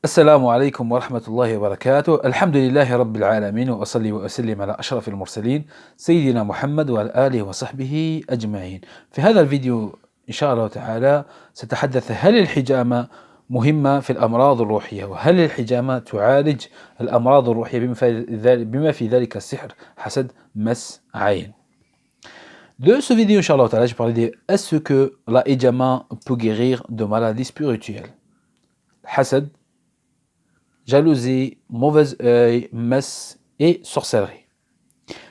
السلام عليكم ورحمة الله وبركاته. الحمد لله رب العالمين، وأصلي وأسلم على أشرف المرسلين سيدنا محمد وعلى آله وصحبه أجمعين. في هذا الفيديو إن شاء الله تعالى سأتحدث هل الحجامة مهمة في الأمراض الروحية، وهل الحجامة تعالج الأمراض الروحية بما في ذلك السحر، حسد، مس، عين. De ce vidéo, Inch'Allah Ta'ala, je parlais de est-ce que la hijama peut guérir de maladies spirituelles. Hasad, jalousie, mauvais œil, مس et sorcellerie.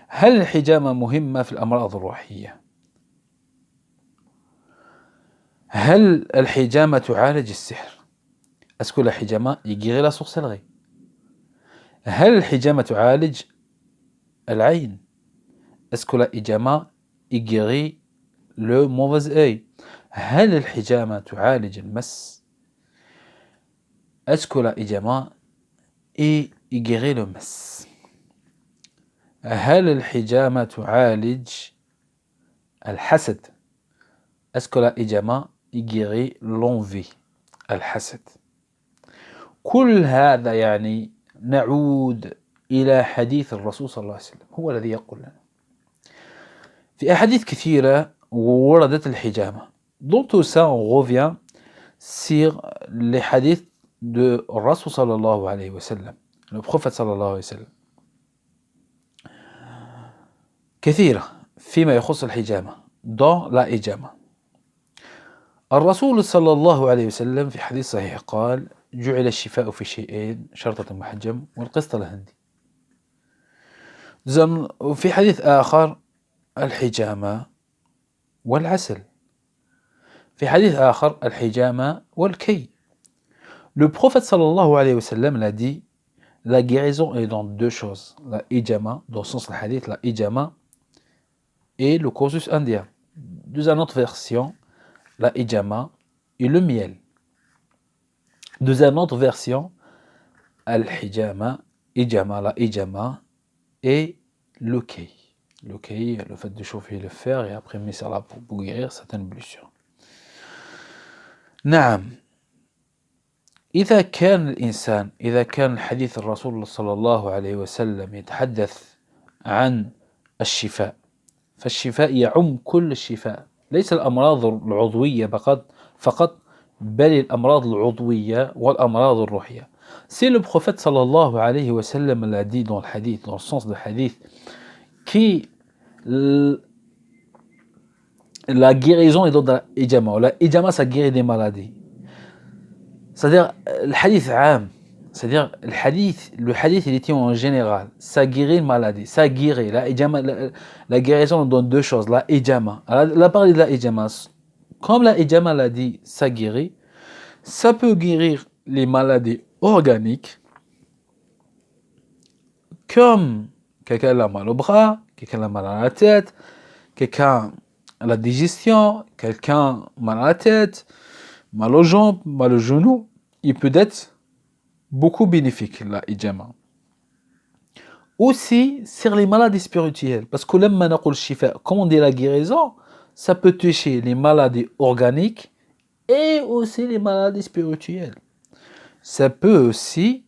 هل الحجامة مهمة في الأمراض الروحية؟ هل الحجامة تعالج السحر؟ Est-ce que la hijama guérit la sorcellerie? هل الحجامة تعالج العين? Est-ce que la hijama guérit le mauvais œil? هل الحجامة تعالج المس? Est-ce que la hijama guérit le مس؟ هل الحجامة تعالج الحسد؟ Est-ce que la hijama guérit l'envie؟ الحسد. كل هذا يعني نعود إلى حديث الرسول صلى الله عليه وسلم، هو الذي يقول لنا. في أحاديث كثيرة وردت الحجامة. Dans tout ça, on revient sur les hadiths de Rasul sallallahu alayhi wa sallam, le prophète sallallahu alayhi wa sallam. كثيرة فيما يخص الحجامة dans la hijama. الرسول صلى الله عليه وسلم في حديث صحيح قال: جعل الشفاء في شيئين، شرطة محجم والقسط الهندي. وفي حديث آخر الحجامة والعسل. في حديث آخر الحجامة والكي. Le prophète sallallahu alayhi wa sallam l'a dit: la guérison est dans deux choses, la hijama, dans le sens du hadith, la hijama et le cursus indien. Dans une autre version, la hijama et le miel. Dans une autre version, al-hijama, la hijama et le kay. Le kay, le fait de chauffer le fer et après mettre ça là pour guérir certaines blessures. نعم. إذا كان حديث الرسول صلى الله عليه وسلم يتحدث عن الشفاء، فالشفاء يعم كل الشفاء، ليس الأمراض العضوية فقط بل الأمراض العضوية والأمراض الروحية. C'est le prophète sallallahu alayhi wa sallam l'a dit dans le hadith, dans le sens du hadith, qui la guérison est dans la hijama. La hijama, ça guérit des maladies. C'est-à-dire, le hadith عام, c'est-à-dire le hadith il était en général, ça guérit une maladie, ça guérit. La hijama, la guérison donne deux choses, la hijama. La parole de la hijama, comme la hijama l'a dit, ça guérit, ça peut guérir les maladies organiques, comme quelqu'un a mal au bras, quelqu'un a mal à la tête, quelqu'un a la digestion, quelqu'un a mal à la tête, mal aux jambes, mal aux genoux. Il peut être beaucoup bénéfique, la hijama. Aussi, sur les maladies spirituelles, parce que لما نقول الشفاء, comme on dit la guérison, ça peut toucher les maladies organiques et aussi les maladies spirituelles. Ça peut aussi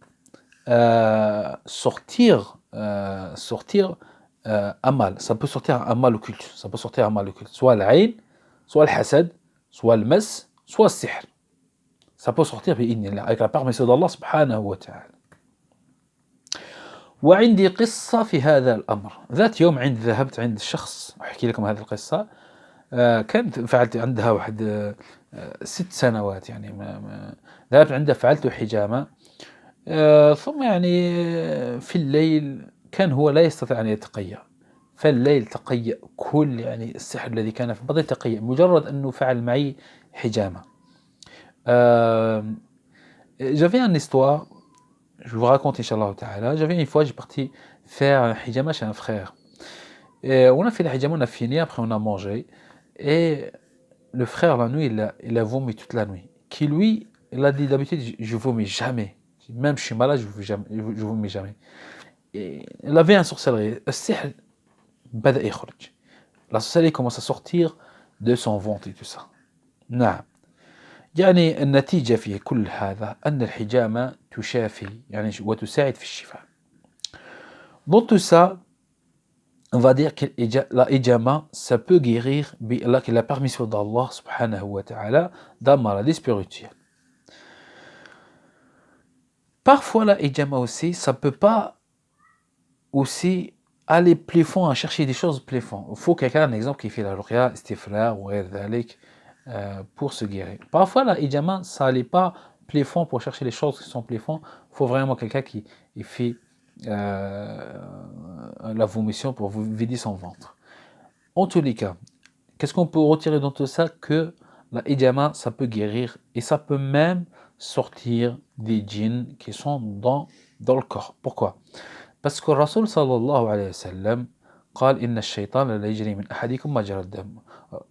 sortir un mal. Ça peut sortir un mal occulte. Soit l'aïn, soit le hasad, soit le mas, soit le sihr. Ça peut sortir avec la permission d'Allah subhanahu wa ta'ala. وعندي قصة في هذا الأمر. ذات يوم ذهبت عند شخص، أحكي لكم هذه القصة. كانت فعلت عندها واحد 6 سنوات يعني ذهبت عنده، فعلت حجامة. ثم يعني في الليل كان هو لا يستطيع أن يتقيأ، فالليل تقيأ كل يعني السحر الذي كان في بدأ يتقيأ مجرد أنه فعل معي حجامة. J'avais une histoire, je vous raconte Inch'Allah Ta'ala. J'avais une fois, j'ai parti faire un hijama chez un frère. Et on a fait le hijama, on a fini, après on a mangé. Et le frère, la nuit, il a vomi toute la nuit. Qui lui, il a dit d'habitude, je vomis jamais. Même je suis malade, je vomis jamais. Et il avait un sorcellerie. السحر بدأ يخرج. La sorcellerie commence à sortir de son ventre et tout ça. نعم. يعني النتيجة في كل هذا أن الحجامة تشافي يعني وتساعد في الشفاء. Dans tout ça, on va dire que la hijama, ça peut guérir avec la permission d'Allah subhanahu wa ta'ala d'un maladie spirituelle. Parfois la hijama aussi, ça peut pas aussi aller plus fond, à chercher des choses plus fond. Il faut quelqu'un, un exemple, qui fait la ruqya, istifra ou غير ذلك, pour se guérir. Parfois la hijama, ça n'allait pas plus fond pour chercher les choses qui sont plus fond. Il faut vraiment quelqu'un qui fait la vomission pour vider son ventre. En tous les cas, qu'est-ce qu'on peut retirer dans tout ça? Que la hijama, ça peut guérir et ça peut même sortir des djinns qui sont dans le corps. Pourquoi? Parce que Rasul sallallahu alayhi wa sallam قال إن الشيطان لا يجري من أحدكم مجرى الدم.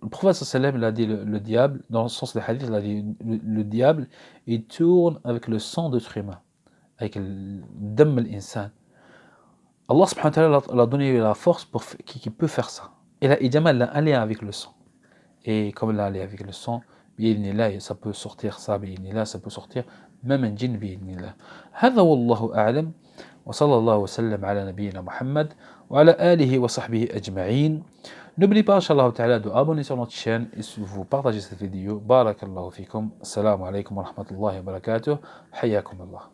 Le prophète sallallahu alayhi wa sallam, il a dit le diable, dans le sens du hadith, il a dit le diable, il tourne avec le sang d'être humain, avec le dam al-insan. Allah subhanahu wa ta'ala l'a donné la force pour qui peut faire ça. Et la hijama, elle a un lien avec le sang. Et comme elle a un lien avec le sang, bi'idhnillah, ça peut sortir ça, bi'idhnillah, ça peut sortir même un djinn, bi'idhnillah. هذا والله أعلم. وصلى الله وسلم على نبينا محمد وعلى آله وصحبه أجمعين. N'oubliez pas, Inch'Allah Ta'ala, de abonner sur notre chaîne et si vous partagez cette vidéo. Barakallahu fikum. Assalamu alaikum wa rahmatullahi wa barakatuh. Hayyakum Allah.